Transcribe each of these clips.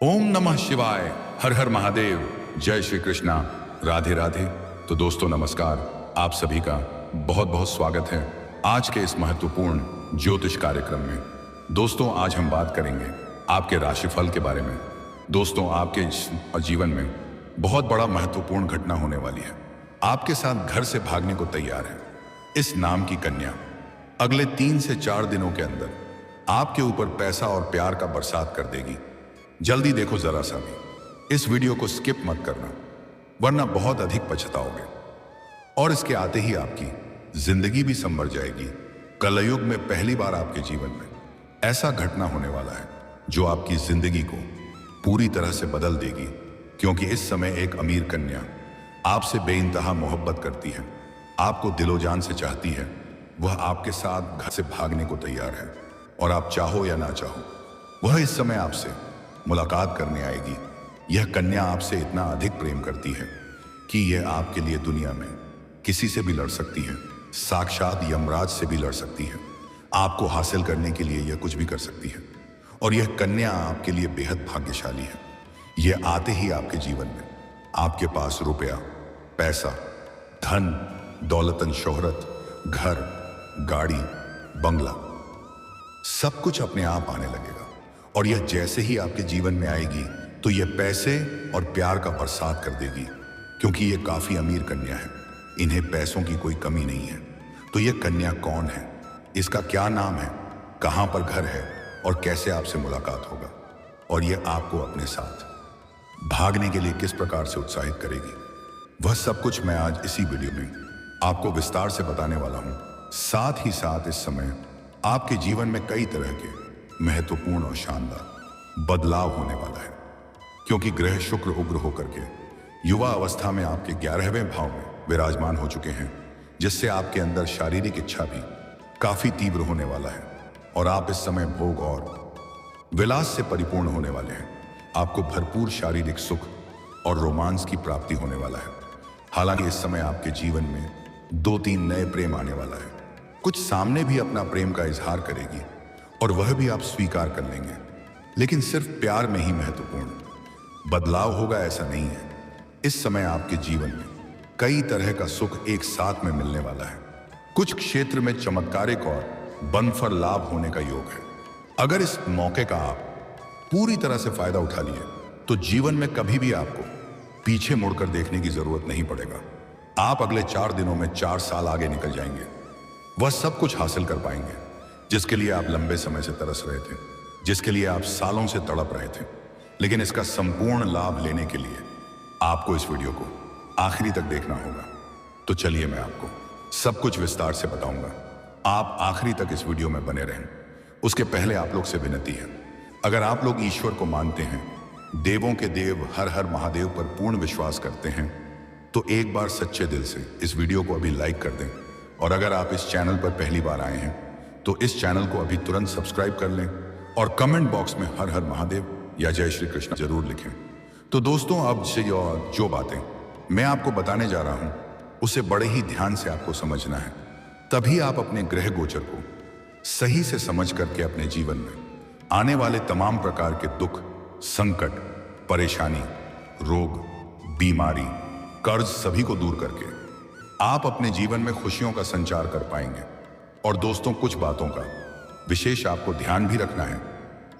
ओम नमः शिवाय। हर हर महादेव। जय श्री कृष्णा। राधे राधे। तो दोस्तों नमस्कार। आप सभी का बहुत बहुत स्वागत है आज के इस महत्वपूर्ण ज्योतिष कार्यक्रम में। दोस्तों आज हम बात करेंगे आपके राशिफल के बारे में। दोस्तों आपके इस जीवन में बहुत बड़ा महत्वपूर्ण घटना होने वाली है। आपके साथ घर से भागने को तैयार है इस नाम की कन्या। अगले 3 से 4 दिनों के अंदर आपके ऊपर पैसा और प्यार का बरसात कर देगी। जल्दी देखो जरा सा भी। इस वीडियो को स्किप मत करना वरना बहुत अधिक पछताओगे और इसके आते ही आपकी जिंदगी भी संवर जाएगी। कलयुग में पहली बार आपके जीवन में ऐसा घटना होने वाला है जो आपकी जिंदगी को पूरी तरह से बदल देगी, क्योंकि इस समय एक अमीर कन्या आपसे बेइंतहा मोहब्बत करती है, आपको दिलो जान से चाहती है। वह आपके साथ घर से भागने को तैयार है और आप चाहो या ना चाहो वह इस समय आपसे मुलाकात करने आएगी। यह कन्या आपसे इतना अधिक प्रेम करती है कि यह आपके लिए दुनिया में किसी से भी लड़ सकती है, साक्षात यमराज से भी लड़ सकती है। आपको हासिल करने के लिए यह कुछ भी कर सकती है और यह कन्या आपके लिए बेहद भाग्यशाली है। यह आते ही आपके जीवन में आपके पास रुपया, पैसा, धन, दौलतन, शोहरत, घर, गाड़ी, बंगला सब कुछ अपने आप आने लगेगा। और यह जैसे ही आपके जीवन में आएगी तो यह पैसे और प्यार का बरसात कर देगी, क्योंकि यह काफी अमीर कन्या है। इन्हें पैसों की कोई कमी नहीं है। तो यह कन्या कौन है, इसका क्या नाम है, कहां पर घर है और कैसे आपसे मुलाकात होगा और यह आपको अपने साथ भागने के लिए किस प्रकार से उत्साहित करेगी, वह सब कुछ मैं आज इसी वीडियो में आपको विस्तार से बताने वाला हूं। साथ ही साथ इस समय आपके जीवन में कई तरह के महत्वपूर्ण और शानदार बदलाव होने वाला है, क्योंकि ग्रह शुक्र उग्र होकर के युवा अवस्था में आपके 11वें भाव में विराजमान हो चुके हैं, जिससे आपके अंदर शारीरिक इच्छा भी काफी तीव्र होने वाला है और आप इस समय भोग और विलास से परिपूर्ण होने वाले हैं। आपको भरपूर शारीरिक सुख और रोमांस की प्राप्ति होने वाला है। हालांकि इस समय आपके जीवन में 2-3 नए प्रेम आने वाला है। कुछ सामने भी अपना प्रेम का इजहार करेगी और वह भी आप स्वीकार कर लेंगे, लेकिन सिर्फ प्यार में ही महत्वपूर्ण बदलाव होगा ऐसा नहीं है। इस समय आपके जीवन में कई तरह का सुख एक साथ में मिलने वाला है। कुछ क्षेत्र में चमत्कारिक और बनफर लाभ होने का योग है। अगर इस मौके का आप पूरी तरह से फायदा उठा लिए तो जीवन में कभी भी आपको पीछे मुड़कर देखने की जरूरत नहीं पड़ेगा। आप अगले 4 दिनों में 4 साल आगे निकल जाएंगे। वह सब कुछ हासिल कर पाएंगे जिसके लिए आप लंबे समय से तरस रहे थे, जिसके लिए आप सालों से तड़प रहे थे। लेकिन इसका संपूर्ण लाभ लेने के लिए आपको इस वीडियो को आखिरी तक देखना होगा। तो चलिए मैं आपको सब कुछ विस्तार से बताऊंगा। आप आखिरी तक इस वीडियो में बने रहें। उसके पहले आप लोग से विनती है, अगर आप लोग ईश्वर को मानते हैं, देवों के देव हर हर महादेव पर पूर्ण विश्वास करते हैं, तो एक बार सच्चे दिल से इस वीडियो को अभी लाइक कर दें। और अगर आप इस चैनल पर पहली बार आए हैं तो इस चैनल को अभी तुरंत सब्सक्राइब कर लें और कमेंट बॉक्स में हर हर महादेव या जय श्री कृष्ण जरूर लिखें। तो दोस्तों अब से जो बातें मैं आपको बताने जा रहा हूं उसे बड़े ही ध्यान से आपको समझना है, तभी आप अपने ग्रह गोचर को सही से समझ करके अपने जीवन में आने वाले तमाम प्रकार के दुख, संकट, परेशानी, रोग, बीमारी, कर्ज सभी को दूर करके आप अपने जीवन में खुशियों का संचार कर पाएंगे। और दोस्तों कुछ बातों का विशेष आपको ध्यान भी रखना है,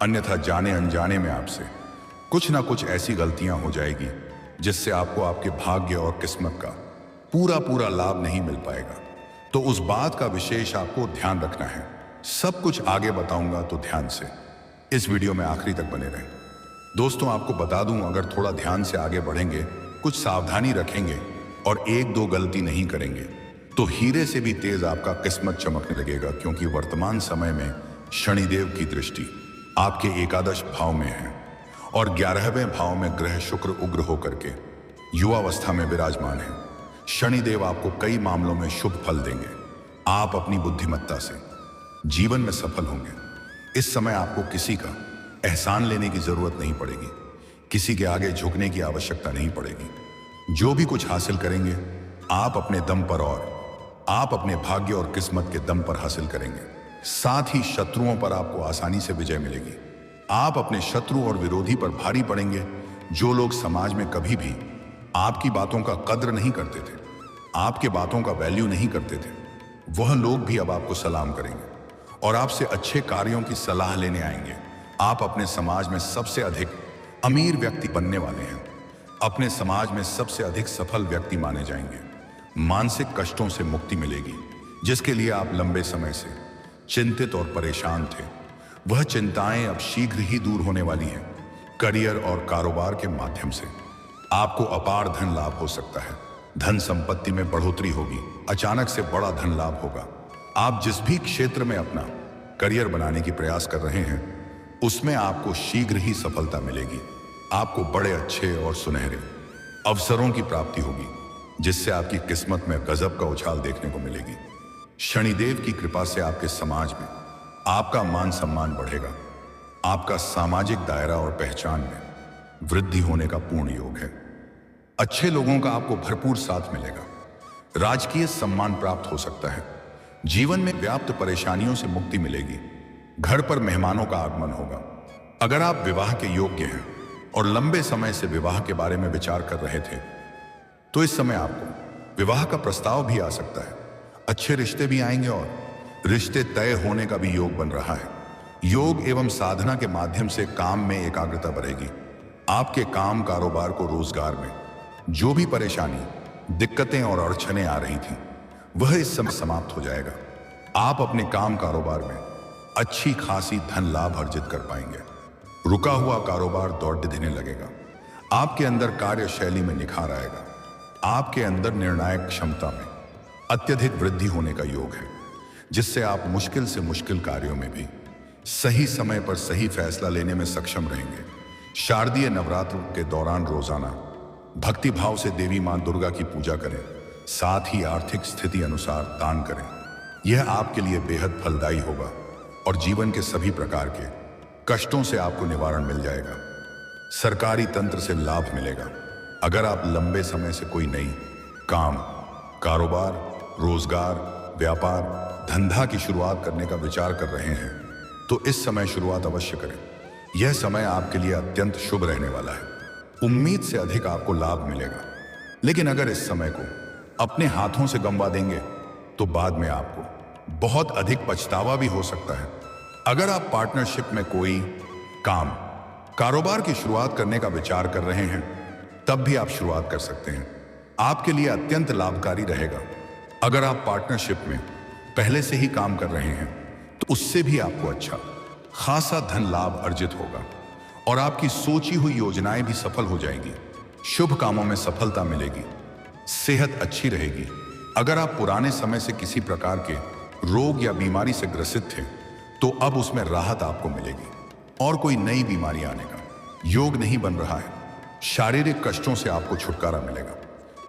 अन्यथा जाने अनजाने में आपसे कुछ ना कुछ ऐसी गलतियां हो जाएगी जिससे आपको आपके भाग्य और किस्मत का पूरा लाभ नहीं मिल पाएगा। तो उस बात का विशेष आपको ध्यान रखना है। सब कुछ आगे बताऊंगा, तो ध्यान से इस वीडियो में आखिरी तक बने रहें। दोस्तों आपको बता दूं, अगर थोड़ा ध्यान से आगे बढ़ेंगे, कुछ सावधानी रखेंगे और 1-2 गलती नहीं करेंगे तो हीरे से भी तेज आपका किस्मत चमकने लगेगा, क्योंकि वर्तमान समय में शनिदेव की दृष्टि आपके एकादश भाव में है और 11वें भाव में ग्रह शुक्र उग्र होकर के युवावस्था में विराजमान है। शनिदेव आपको कई मामलों में शुभ फल देंगे। आप अपनी बुद्धिमत्ता से जीवन में सफल होंगे। इस समय आपको किसी का एहसान लेने की जरूरत नहीं पड़ेगी, किसी के आगे झुकने की आवश्यकता नहीं पड़ेगी। जो भी कुछ हासिल करेंगे आप अपने दम पर और आप अपने भाग्य और किस्मत के दम पर हासिल करेंगे। साथ ही शत्रुओं पर आपको आसानी से विजय मिलेगी। आप अपने शत्रु और विरोधी पर भारी पड़ेंगे। जो लोग समाज में कभी भी आपकी बातों का कद्र नहीं करते थे, आपके बातों का वैल्यू नहीं करते थे, वह लोग भी अब आपको सलाम करेंगे और आपसे अच्छे कार्यों की सलाह लेने आएंगे। आप अपने समाज में सबसे अधिक अमीर व्यक्ति बनने वाले हैं। अपने समाज में सबसे अधिक सफल व्यक्ति माने जाएंगे। मानसिक कष्टों से मुक्ति मिलेगी, जिसके लिए आप लंबे समय से चिंतित और परेशान थे। वह चिंताएं अब शीघ्र ही दूर होने वाली हैं। करियर और कारोबार के माध्यम से आपको अपार धन लाभ हो सकता है। धन संपत्ति में बढ़ोतरी होगी। अचानक से बड़ा धन लाभ होगा। आप जिस भी क्षेत्र में अपना करियर बनाने की प्रयास कर रहे हैं, उसमें आपको शीघ्र ही सफलता मिलेगी। आपको बड़े अच्छे और सुनहरे अवसरों की प्राप्ति होगी, जिससे आपकी किस्मत में गजब का उछाल देखने को मिलेगी। शनिदेव की कृपा से आपके समाज में आपका मान सम्मान बढ़ेगा। आपका सामाजिक दायरा और पहचान में वृद्धि होने का पूर्ण योग है। अच्छे लोगों का आपको भरपूर साथ मिलेगा। राजकीय सम्मान प्राप्त हो सकता है। जीवन में व्याप्त परेशानियों से मुक्ति मिलेगी। घर पर मेहमानों का आगमन होगा। अगर आप विवाह के योग्य हैं और लंबे समय से विवाह के बारे में विचार कर रहे थे, तो इस समय आपको विवाह का प्रस्ताव भी आ सकता है। अच्छे रिश्ते भी आएंगे और रिश्ते तय होने का भी योग बन रहा है। योग एवं साधना के माध्यम से काम में एकाग्रता बढ़ेगी। आपके काम कारोबार को रोजगार में जो भी परेशानी, दिक्कतें और अड़चनें आ रही थीं, वह इस समय समाप्त हो जाएगा। आप अपने काम कारोबार में अच्छी खासी धन लाभ अर्जित कर पाएंगे। रुका हुआ कारोबार दौड़ देने लगेगा। आपके अंदर कार्यशैली में निखार आएगा। आपके अंदर निर्णायक क्षमता में अत्यधिक वृद्धि होने का योग है, जिससे आप मुश्किल से मुश्किल कार्यों में भी सही समय पर सही फैसला लेने में सक्षम रहेंगे। शारदीय नवरात्र के दौरान रोजाना भक्ति भाव से देवी मां दुर्गा की पूजा करें। साथ ही आर्थिक स्थिति अनुसार दान करें। यह आपके लिए बेहद फलदायी होगा और जीवन के सभी प्रकार के कष्टों से आपको निवारण मिल जाएगा। सरकारी तंत्र से लाभ मिलेगा। अगर आप लंबे समय से कोई नई काम, कारोबार, रोजगार, व्यापार, धंधा की शुरुआत करने का विचार कर रहे हैं, तो इस समय शुरुआत अवश्य करें। यह समय आपके लिए अत्यंत शुभ रहने वाला है। उम्मीद से अधिक आपको लाभ मिलेगा। लेकिन अगर इस समय को अपने हाथों से गंवा देंगे, तो बाद में आपको बहुत अधिक पछतावा भी हो सकता है। अगर आप पार्टनरशिप में कोई काम, कारोबार की शुरुआत करने का विचार कर रहे हैं, तब भी आप शुरुआत कर सकते हैं। आपके लिए अत्यंत लाभकारी रहेगा। अगर आप पार्टनरशिप में पहले से ही काम कर रहे हैं, तो उससे भी आपको अच्छा खासा धन लाभ अर्जित होगा और आपकी सोची हुई योजनाएं भी सफल हो जाएंगी। शुभ कामों में सफलता मिलेगी। सेहत अच्छी रहेगी। अगर आप पुराने समय से किसी प्रकार के रोग या बीमारी से ग्रसित थे, तो अब उसमें राहत आपको मिलेगी और कोई नई बीमारी आने का योग नहीं बन रहा है। शारीरिक कष्टों से आपको छुटकारा मिलेगा।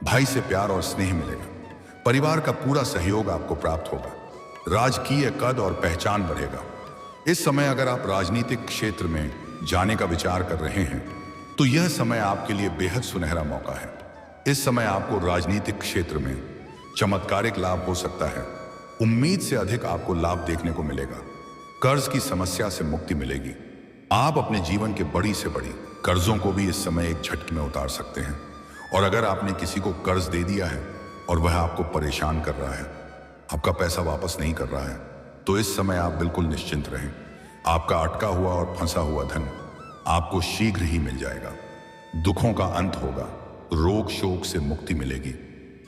भाई से प्यार और स्नेह मिलेगा। परिवार का पूरा सहयोग आपको प्राप्त होगा। राजकीय कद और पहचान बढ़ेगा। इस समय अगर आप राजनीतिक क्षेत्र में जाने का विचार कर रहे हैं, तो यह समय आपके लिए बेहद सुनहरा मौका है। इस समय आपको राजनीतिक क्षेत्र में चमत्कारिक लाभ हो सकता है। उम्मीद से अधिक आपको लाभ देखने को मिलेगा। कर्ज की समस्या से मुक्ति मिलेगी। आप अपने जीवन के बड़ी से बड़ी कर्जों को भी इस समय एक झटके में उतार सकते हैं। और अगर आपने किसी को कर्ज दे दिया है और वह आपको परेशान कर रहा है, आपका पैसा वापस नहीं कर रहा है, तो इस समय आप बिल्कुल निश्चिंत रहें। आपका अटका हुआ और फंसा हुआ धन आपको शीघ्र ही मिल जाएगा। दुखों का अंत होगा। रोग शोक से मुक्ति मिलेगी।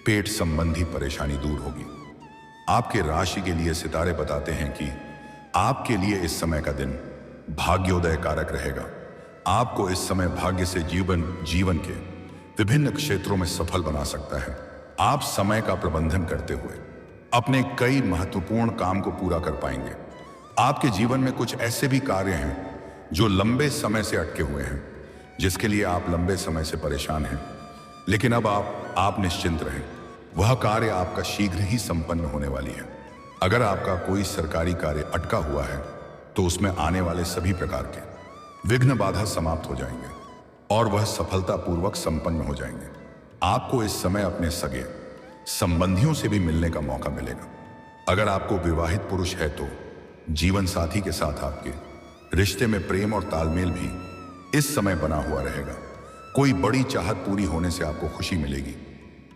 पेट संबंधी परेशानी दूर होगी। आपके राशि के लिए सितारे बताते हैं कि आपके लिए इस समय का दिन भाग्योदय कारक रहेगा। आपको इस समय भाग्य से जीवन के विभिन्न क्षेत्रों में सफल बना सकता है। आप समय का प्रबंधन करते हुए अपने कई महत्वपूर्ण काम को पूरा कर पाएंगे। आपके जीवन में कुछ ऐसे भी कार्य हैं जो लंबे समय से अटके हुए हैं, जिसके लिए आप लंबे समय से परेशान हैं, लेकिन अब आप निश्चिंत रहें। वह कार्य आपका शीघ्र ही संपन्न होने वाली है। अगर आपका कोई सरकारी कार्य अटका हुआ है, तो उसमें आने वाले सभी प्रकार के विघ्न बाधा समाप्त हो जाएंगे और वह सफलतापूर्वक संपन्न हो जाएंगे। आपको इस समय अपने सगे संबंधियों से भी मिलने का मौका मिलेगा। अगर आपको विवाहित पुरुष है, तो जीवन साथी के साथ आपके रिश्ते में प्रेम और तालमेल भी इस समय बना हुआ रहेगा। कोई बड़ी चाहत पूरी होने से आपको खुशी मिलेगी।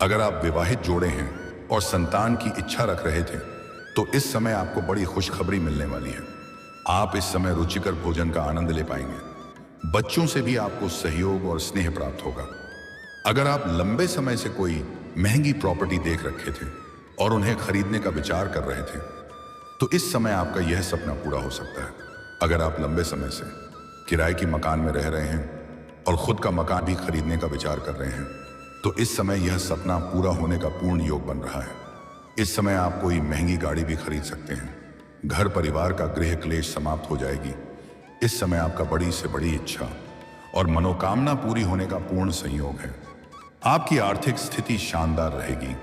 अगर आप विवाहित जोड़े हैं और संतान की इच्छा रख रहे थे तो इस समय आपको बड़ी खुशखबरी मिलने वाली है। आप इस समय रुचिकर भोजन का आनंद ले पाएंगे। बच्चों से भी आपको सहयोग और स्नेह प्राप्त होगा। अगर आप लंबे समय से कोई महंगी प्रॉपर्टी देख रखे थे और उन्हें खरीदने का विचार कर रहे थे तो इस समय आपका यह सपना पूरा हो सकता है। अगर आप लंबे समय से किराए की मकान में रह रहे हैं और खुद का मकान भी खरीदने का विचार कर रहे हैं तो इस समय यह सपना पूरा होने का पूर्ण योग बन रहा है। इस समय आप कोई महंगी गाड़ी भी खरीद सकते हैं। घर परिवार का गृह क्लेश समाप्त हो जाएगी। इस समय आपका बड़ी से बड़ी इच्छा और मनोकामना पूरी होने का पूर्ण संयोग है। आपकी आर्थिक स्थिति शानदार रहेगी।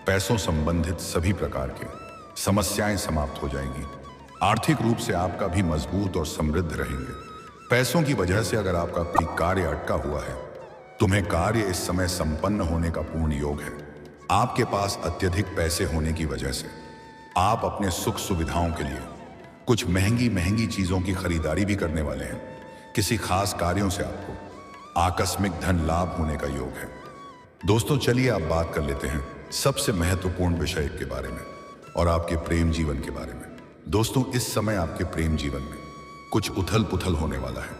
पैसों संबंधित सभी प्रकार के समस्याएं समाप्त हो जाएंगी। आर्थिक रूप से आपका भी मजबूत और समृद्ध रहेंगे। पैसों की वजह से अगर आपका कोई कार्य अटका हुआ है तुम्हें कार्य इस समय संपन्न होने का पूर्ण योग है। आपके पास अत्यधिक पैसे होने की वजह से आप अपने सुख सुविधाओं के लिए कुछ महंगी महंगी चीजों की खरीदारी भी करने वाले हैं। किसी खास कार्यों से आपको आकस्मिक धन लाभ होने का योग है। दोस्तों चलिए आप बात कर लेते हैं सबसे महत्वपूर्ण विषय के बारे में और आपके प्रेम जीवन के बारे में। दोस्तों इस समय आपके प्रेम जीवन में कुछ उथल पुथल होने वाला है,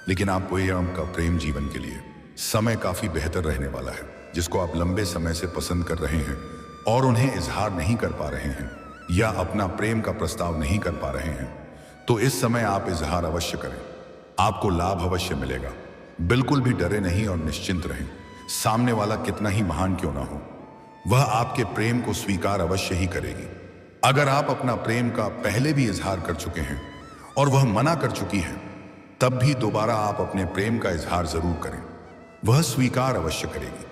लेकिन आपको आपका प्रेम जीवन के लिए समय काफी बेहतर रहने वाला है। जिसको आप लंबे समय से पसंद कर रहे हैं और उन्हें इजहार नहीं कर पा रहे हैं या अपना प्रेम का प्रस्ताव नहीं कर पा रहे हैं तो इस समय आप इजहार अवश्य करें। आपको लाभ अवश्य मिलेगा। बिल्कुल भी डरे नहीं और निश्चिंत रहें। सामने वाला कितना ही महान क्यों ना हो वह आपके प्रेम को स्वीकार अवश्य ही करेगी। अगर आप अपना प्रेम का पहले भी इजहार कर चुके हैं और वह मना कर चुकी है तब भी दोबारा आप अपने प्रेम का इजहार जरूर करें। वह स्वीकार अवश्य करेगी।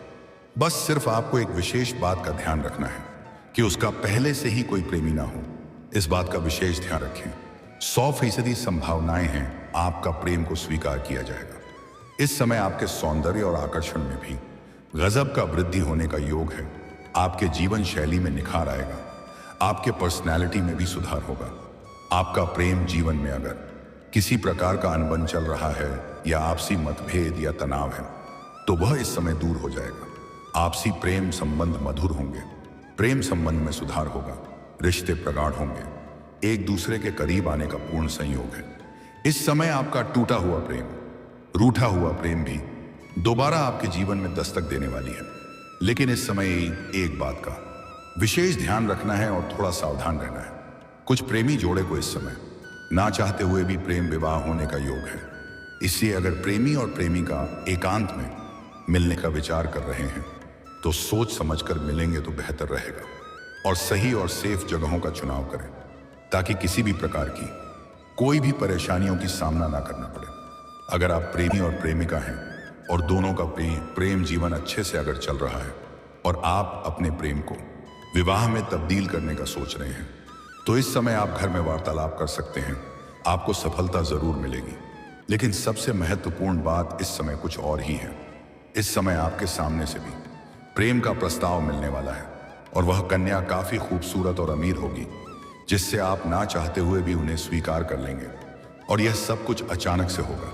बस सिर्फ आपको एक विशेष बात का ध्यान रखना है कि उसका पहले से ही कोई प्रेमी ना हो। इस बात का विशेष ध्यान रखें। 100% संभावनाएं हैं आपका प्रेम को स्वीकार किया जाएगा। इस समय आपके सौंदर्य और आकर्षण में भी गजब का वृद्धि होने का योग है। आपके जीवन शैली में निखार आएगा। आपके पर्सनैलिटी में भी सुधार होगा। आपका प्रेम जीवन में अगर किसी प्रकार का अनबन चल रहा है या आपसी मतभेद या तनाव है तो वह इस समय दूर हो जाएगा। आपसी प्रेम संबंध मधुर होंगे। प्रेम संबंध में सुधार होगा। रिश्ते प्रगाढ़ होंगे। एक दूसरे के करीब आने का पूर्ण संयोग है। इस समय आपका टूटा हुआ प्रेम, रूठा हुआ प्रेम भी दोबारा आपके जीवन में दस्तक देने वाली है। लेकिन इस समय एक बात का विशेष ध्यान रखना है और थोड़ा सावधान रहना है। कुछ प्रेमी जोड़े को इस समय ना चाहते हुए भी प्रेम विवाह होने का योग है। इसलिए अगर प्रेमी और प्रेमिका एकांत में मिलने का विचार कर रहे हैं तो सोच समझकर मिलेंगे तो बेहतर रहेगा और सही और सेफ जगहों का चुनाव करें ताकि किसी भी प्रकार की कोई भी परेशानियों की सामना ना करना पड़े। अगर आप प्रेमी और प्रेमिका हैं और दोनों का प्रेम जीवन अच्छे से अगर चल रहा है और आप अपने प्रेम को विवाह में तब्दील करने का सोच रहे हैं तो इस समय आप घर में वार्तालाप कर सकते हैं। आपको सफलता जरूर मिलेगी। लेकिन सबसे महत्वपूर्ण बात इस समय कुछ और ही है। इस समय आपके सामने से भी प्रेम का प्रस्ताव मिलने वाला है और वह कन्या काफी खूबसूरत और अमीर होगी जिससे आप ना चाहते हुए भी उन्हें स्वीकार कर लेंगे और यह सब कुछ अचानक से होगा।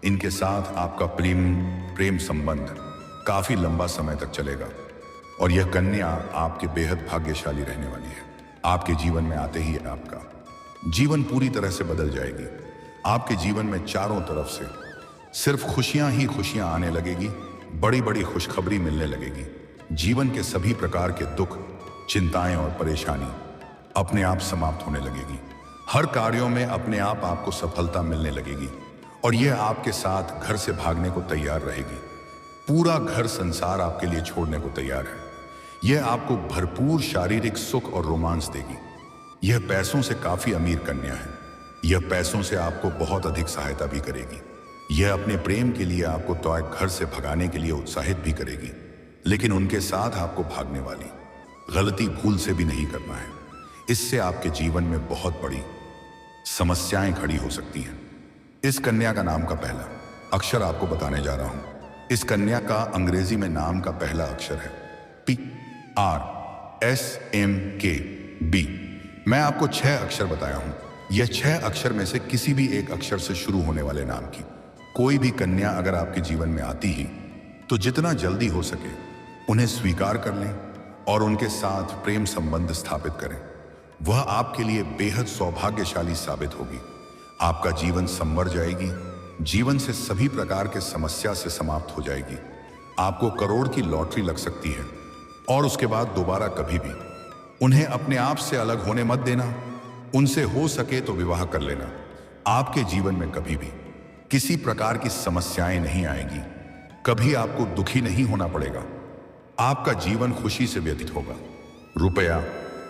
इनके साथ आपका प्रेम संबंध काफी लंबा समय तक चलेगा और यह कन्या आपके बेहद भाग्यशाली रहने वाली है। आपके जीवन में आते ही आपका जीवन पूरी तरह से बदल जाएगी। आपके जीवन में चारों तरफ से सिर्फ खुशियां ही खुशियां आने लगेगी। बड़ी बड़ी खुशखबरी मिलने लगेगी। जीवन के सभी प्रकार के दुख, चिंताएं और परेशानी अपने आप समाप्त होने लगेगी। हर कार्यों में अपने आप आपको सफलता मिलने लगेगी और यह आपके साथ घर से भागने को तैयार रहेगी। पूरा घर संसार आपके लिए छोड़ने को तैयार है। यह आपको भरपूर शारीरिक सुख और रोमांस देगी। यह पैसों से काफी अमीर कन्या है। यह पैसों से आपको बहुत अधिक सहायता भी करेगी। यह अपने प्रेम के लिए आपको तो घर से भगाने के लिए उत्साहित भी करेगी, लेकिन उनके साथ आपको भागने वाली गलती भूल से भी नहीं करना है। इससे आपके जीवन में बहुत बड़ी समस्याएं खड़ी हो सकती हैं। इस कन्या का नाम का पहला अक्षर आपको बताने जा रहा हूं। इस कन्या का अंग्रेजी में नाम का पहला अक्षर है PRSMKB। मैं आपको 6 अक्षर बताया हूं। यह 6 अक्षर में से किसी भी एक अक्षर से शुरू होने वाले नाम की कोई भी कन्या अगर आपके जीवन में आती ही तो जितना जल्दी हो सके उन्हें स्वीकार कर लें और उनके साथ प्रेम संबंध स्थापित करें। वह आपके लिए बेहद सौभाग्यशाली साबित होगी। आपका जीवन संवर जाएगी, जीवन से सभी प्रकार के समस्या से समाप्त हो जाएगी। आपको करोड़ की लॉटरी लग सकती है और उसके बाद दोबारा कभी भी उन्हें अपने आप से अलग होने मत देना। उनसे हो सके तो विवाह कर लेना। आपके जीवन में कभी भी किसी प्रकार की समस्याएं नहीं आएगी, कभी आपको दुखी नहीं होना पड़ेगा। आपका जीवन खुशी से व्यतीत होगा। रुपया,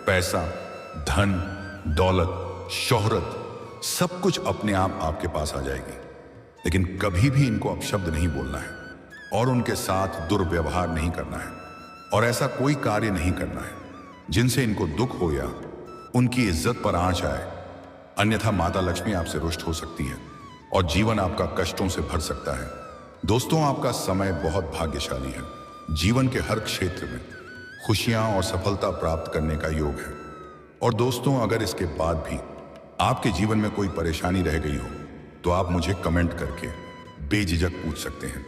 पैसा, धन, दौलत, शोहरत सब कुछ अपने आप आपके पास आ जाएगी। लेकिन कभी भी इनको अपशब्द नहीं बोलना है और उनके साथ दुर्व्यवहार नहीं करना है और ऐसा कोई कार्य नहीं करना है जिनसे इनको दुख हो या उनकी इज्जत पर आंच आए। अन्यथा माता लक्ष्मी आपसे रुष्ट हो सकती है और जीवन आपका कष्टों से भर सकता है। दोस्तों, आपका समय बहुत भाग्यशाली है। जीवन के हर क्षेत्र में खुशियां और सफलता प्राप्त करने का योग है। और दोस्तों, अगर इसके बाद भी आपके जीवन में कोई परेशानी रह गई हो तो आप मुझे कमेंट करके बेझिझक पूछ सकते हैं।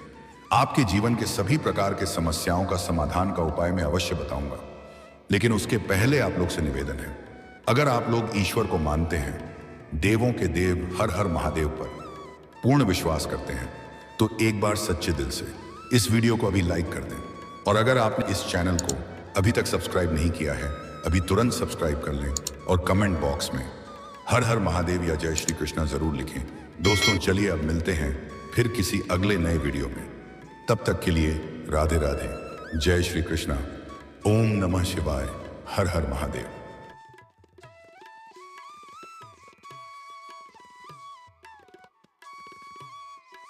आपके जीवन के सभी प्रकार के समस्याओं का समाधान का उपाय मैं अवश्य बताऊंगा। लेकिन उसके पहले आप लोग से निवेदन है, अगर आप लोग ईश्वर को मानते हैं, देवों के देव हर हर महादेव पर पूर्ण विश्वास करते हैं, तो एक बार सच्चे दिल से इस वीडियो को अभी लाइक कर दें। और अगर आपने इस चैनल को अभी तक सब्सक्राइब नहीं किया है, अभी तुरंत सब्सक्राइब कर लें और कमेंट बॉक्स में हर हर महादेव या जय श्री कृष्णा जरूर लिखें। दोस्तों, चलिए अब मिलते हैं फिर किसी अगले नए वीडियो में। तब तक के लिए राधे राधे, जय श्री कृष्णा, ओम नमः शिवाय, हर हर महादेव।